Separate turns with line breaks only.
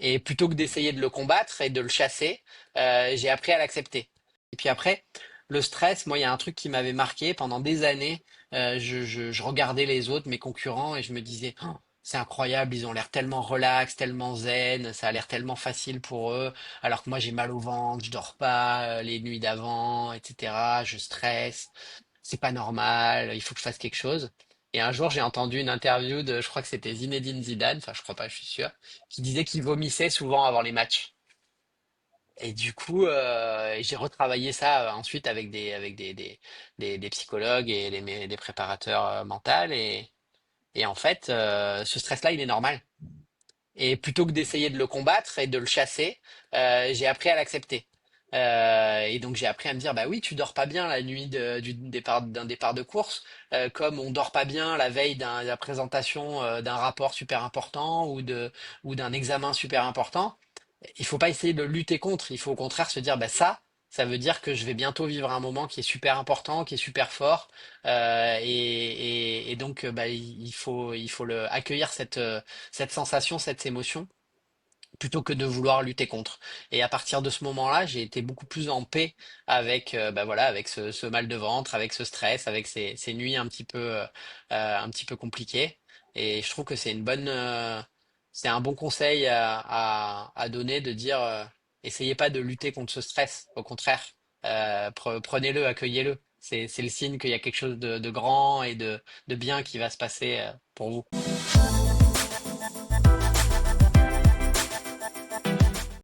Et plutôt que d'essayer de le combattre et de le chasser, j'ai appris à l'accepter. Et puis après, le stress, moi, il y a un truc qui m'avait marqué pendant des années. Je regardais les autres, mes concurrents, et je me disais, oh, c'est incroyable, ils ont l'air tellement relax, tellement zen, ça a l'air tellement facile pour eux, alors que moi j'ai mal au ventre, je dors pas les nuits d'avant, etc. Je stresse, c'est pas normal, il faut que je fasse quelque chose. Et un jour, j'ai entendu une interview de, je crois que c'était Zinedine Zidane, enfin je crois pas, je suis sûr, qui disait qu'il vomissait souvent avant les matchs. Et du coup, j'ai retravaillé ça ensuite avec des psychologues et des préparateurs mentaux. Et en fait, ce stress-là, il est normal. Et plutôt que d'essayer de le combattre et de le chasser, j'ai appris à l'accepter. Et donc j'ai appris à me dire, bah oui, tu dors pas bien la nuit d'un départ de course, comme on dort pas bien la veille de la présentation d'un rapport super important ou d'un examen super important. Il faut pas essayer de lutter contre. Il faut au contraire se dire, bah ça veut dire que je vais bientôt vivre un moment qui est super important, qui est super fort, et donc bah, il faut accueillir cette sensation, cette émotion, plutôt que de vouloir lutter contre. Et à partir de ce moment-là, j'ai été beaucoup plus en paix avec, bah voilà, avec ce mal de ventre, avec ce stress, avec ces nuits un petit peu compliquées. Et je trouve que c'est un bon conseil à donner de dire, essayez pas de lutter contre ce stress. Au contraire, prenez-le, accueillez-le. C'est le signe qu'il y a quelque chose de grand et de bien qui va se passer, pour vous.